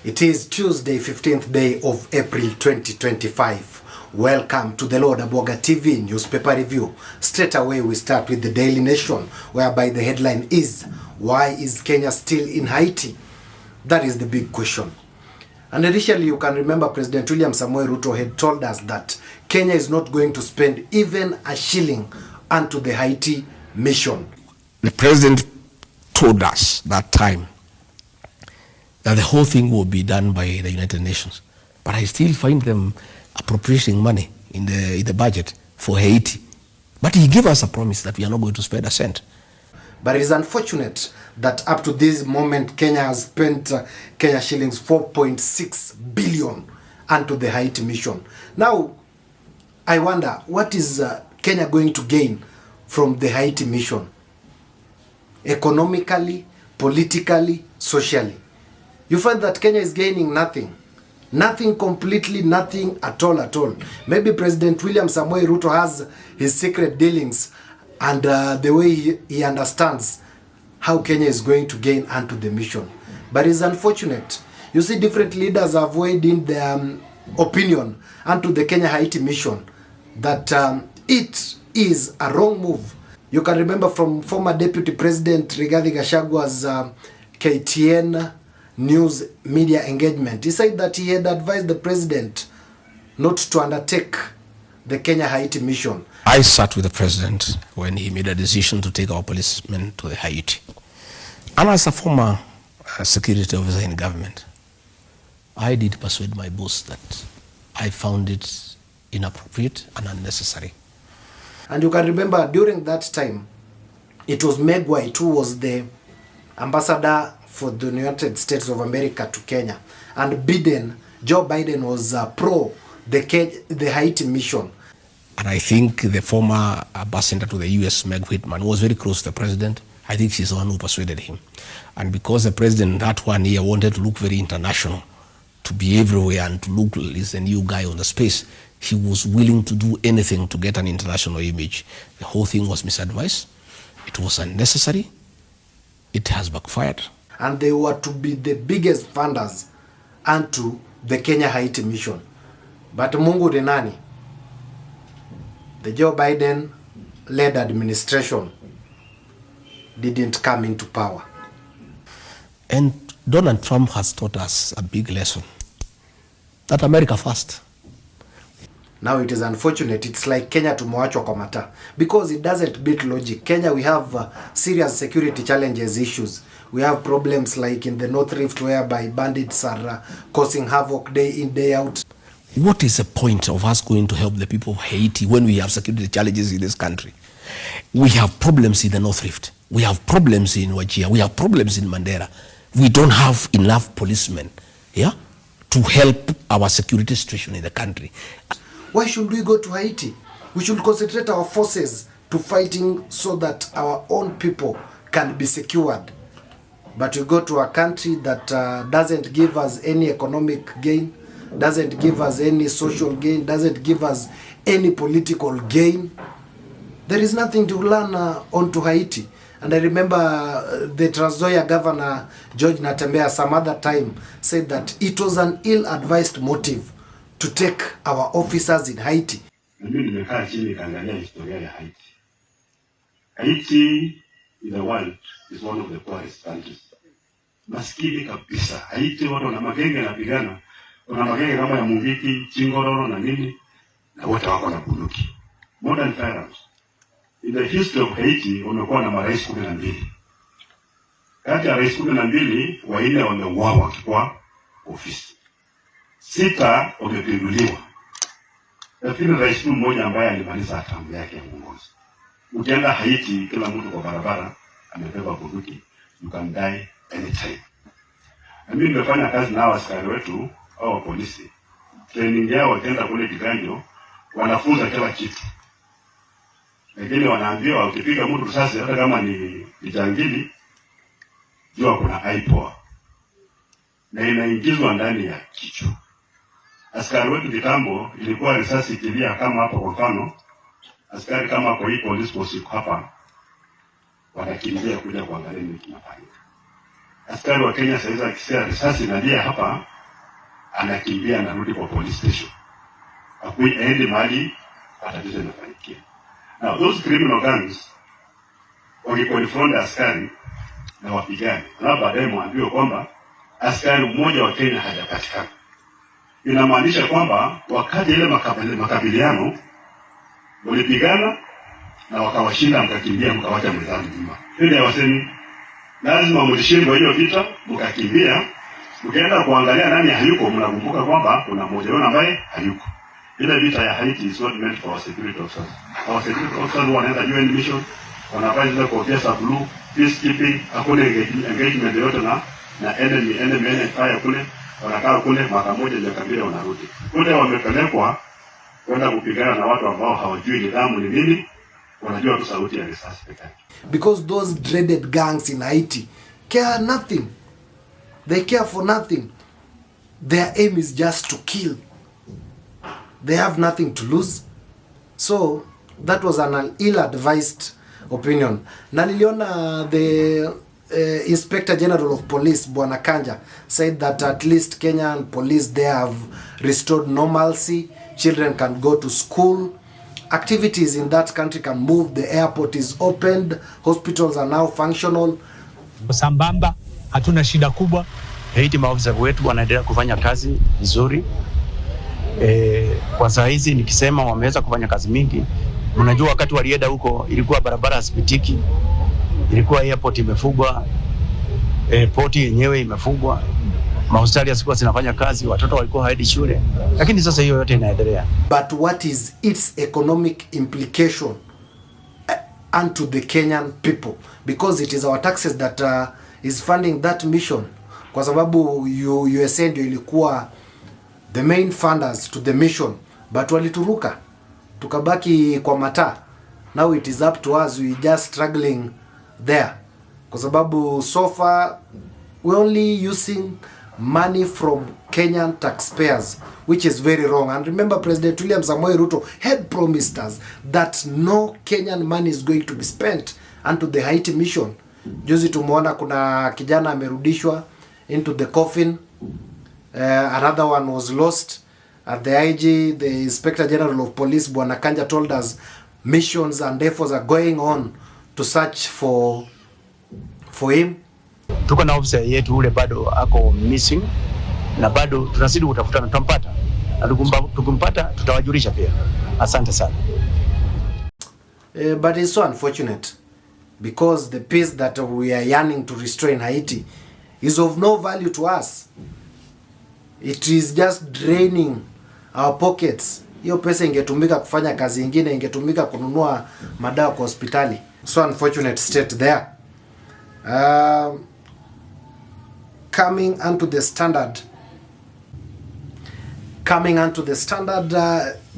It is Tuesday, 15th day of April 2025. Welcome to the Lord Abwaga TV newspaper review. Straight away we start with the Daily Nation, whereby the headline is, why is Kenya still in Haiti? That is the big question. And initially you can remember President William Samoei Ruto had told us that Kenya is not going to spend even a shilling onto the Haiti mission. The president told us that time that the whole thing will be done by the United Nations. But I still find them appropriating money in the budget for Haiti. But he gave us a promise that we are not going to spend a cent. But it is unfortunate that up to this moment, Kenya has spent Kenya shillings 4.6 billion onto the Haiti mission. Now, I wonder, what is Kenya going to gain from the Haiti mission? Economically, politically, socially. You find that Kenya is gaining nothing. Nothing completely, nothing at all. Maybe President William Samoei Ruto has his secret dealings and the way he understands how Kenya is going to gain onto the mission. But it's unfortunate. You see, different leaders are voicing their opinion onto the Kenya Haiti mission that it is a wrong move. You can remember from former Deputy President Rigathi Gachagwa's KTN news media engagement. He said that he had advised the president not to undertake the Kenya Haiti mission. I sat with the president when he made a decision to take our policemen to the Haiti. And as a former security officer in government, I did persuade my boss that I found it inappropriate and unnecessary. And you can remember during that time, it was Meg White who was the ambassador for the United States of America to Kenya. And Joe Biden was pro the Haiti mission. And I think the former ambassador to the US, Meg Whitman, was very close to the president. I think she's the one who persuaded him. And because the president that one year wanted to look very international, to be everywhere and to look as the new guy on the space, he was willing to do anything to get an international image. The whole thing was misadvised. It was unnecessary. It has backfired. And they were to be the biggest funders onto the Kenya Haiti mission. But Mungu de nani? The Joe Biden led administration didn't come into power. And Donald Trump has taught us a big lesson. That America first. Now it is unfortunate. It's like Kenya tumewachwa kwa mata. Because it doesn't beat logic. Kenya, we have serious security challenges, issues. We have problems like in the North Rift whereby bandits are causing havoc day in, day out. What is the point of us going to help the people of Haiti when we have security challenges in this country? We have problems in the North Rift. We have problems in Wajir. We have problems in Mandera. We don't have enough policemen, to help our security situation in the country. Why should we go to Haiti? We should concentrate our forces to fighting so that our own people can be secured. But we go to a country that doesn't give us any economic gain, doesn't give us any social gain, doesn't give us any political gain. There is nothing to learn onto Haiti. And I remember the Trans Nzoia governor, George Natembeya, some other time said that it was an ill-advised motive to take our officers in Haiti. Haiti in the world is one of the poorest countries. Maskini kabisa. Haiti watu na magenge yanapigana. Kuna magenge kama ya Mungiki, Chingororo na nini, na wote wako na bunduki. Modern firearms. In the history of Haiti, wamekuwa na marais 12. Kati ya rais 12, wanne wameuawa wakiwa ofisi. 6 wamepinduliwa. Lakini rais mmoja ambaye alimaliza term yake ya uongozi. Ukienda Haiti, kila mtu kwa barabara amebeba bunduki. You can die anytime. Mimi nimefanya kazi na askari wetu au polisi. Training yao wakienda kule Kiganjo, wanafunza kila kitu. Lakini wanaambiwa ukipiga mtu risasi hata kama ni jangili, jua kuna iPod. Na inaingizwa ndani ya kichwa. Askari wetu kitambo ilikuwa risasi ikilia kama hapa kwa mfano. Askari kama kwa hii police post hapa wanakimbia kuja kuangalia nini kinafanyika. Askari wa Kenya sasa akisikia risasi inalia hapa anakimbia anarudi kwa police station. Aende mahali atatizo inafanikia. Now those criminal gangs wakikonfront askari na wapigani, na baadaye mwambiwe kwamba askari mmoja wa Kenya hajapatikana, inamaanisha kwamba wakati ile makabiliano walipigana na wakawashinda, mkakimbia mkawacha mwenzangu nyuma. Ndio wasemi lazima mlishindwe hiyo vita, mkakimbia, mkaenda kuangalia nani hayuko, mnakumbuka kwamba kuna mmoja wao ambaye hayuko. Ile vita ya Haiti is not meant for our security officers. Our security officers wanaenda UN mission, wanafanya ile kofia za blue, peacekeeping, hakuna engagement yote na enemy fire kule, wanakaa kule mwaka mmoja ndio kabila wanarudi. Kule wamepelekwa kwenda kupigana na watu ambao hawajui nidhamu ni nini, wanajua tu sauti ya risasi pekee. Because those dreaded gangs in Haiti care nothing. They care for nothing. Their aim is just to kill. They have nothing to lose. So that was an ill-advised opinion. Na niliona the Inspector General of Police Bwana Kanja said that at least Kenyan police, they have restored normalcy. Children can go to school. Activities in that country can move. The airport is opened. Hospitals are now functional. Sambamba, hatuna shida kubwa. Haiti maofisa wetu wanaendelea kufanya kazi vizuri. Kwa saa hizi nikisema wameweza kufanya kazi mingi. Mnajua wakati walienda huko ilikuwa barabara hasipitiki. Ilikuwa airport imefungwa. Port yenyewe imefungwa. Mahospitali yasikuwa zinafanya kazi, watoto walikuwa haendi shule. Lakini sasa hiyo yote inaendelea. But what is its economic implication unto the Kenyan people? Because it is our taxes that is funding that mission. Kwa sababu USA ndio ilikuwa the main funders to the mission, but walituruka tukabaki kwa mata. Now it is up to us, we just struggling there, kwa sababu so far we only using money from Kenyan taxpayers, which is very wrong. And remember, President William Samoei Ruto had promised us that no Kenyan money is going to be spent onto the Haiti mission. Juzi tumeona kuna kijana amerudishwa into the coffin. Another one was lost. At the IG, the Inspector General of Police Bwana Kanja told us missions and efforts are going on to search for him. Tuko na officer yetu ule bado ako missing, na bado tunazidi kutafuta na tumpata. Na tukumpata tutawajulisha pia. Asante sana. But it's so unfortunate because the peace that we are yearning to restore in Haiti is of no value to us. It is just draining our pockets. Hiyo pesa ingetumika kufanya kazi nyingine, ingetumika kununua madawa kwa hospitali. So unfortunate state there. Coming onto the standard,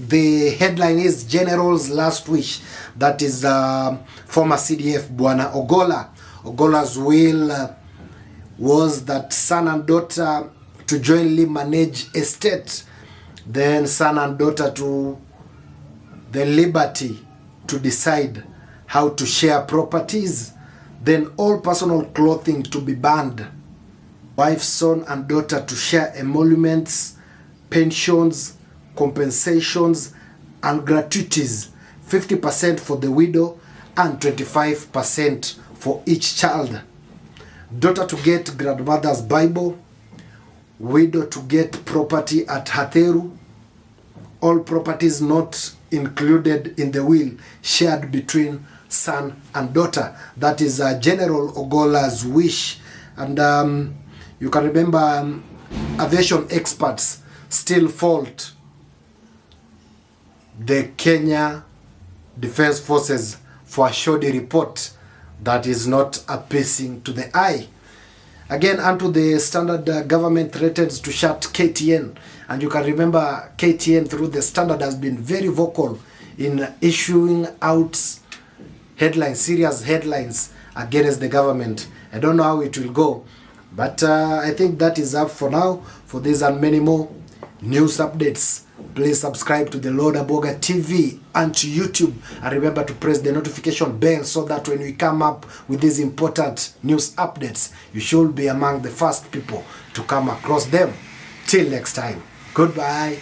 the headline is General's last wish. That is former CDF Bwana Ogola's will was that son and daughter to jointly manage estate, then son and daughter to the liberty to decide how to share properties, then all personal clothing to be banned, wife, son and daughter to share emoluments, pensions, compensations and gratuities, 50% for the widow and 25% for each child, daughter to get grandmother's Bible, widow to get property at Hateru, all properties not included in the will shared between son and daughter. That is General Ogola's wish. And you can remember aviation experts still fault the Kenya Defense Forces for a shoddy report that is not appeasing to the eye. Again, unto the Standard, government threatens to shut KTN. And you can remember KTN through the Standard has been very vocal in issuing out headlines, serious headlines against the government. I don't know how it will go, but I think that is up for now. For this and many more news updates, please subscribe to the Lord Aboga TV and to YouTube, and remember to press the notification bell so that when we come up with these important news updates, you should be among the first people to come across them. Till next time. Goodbye.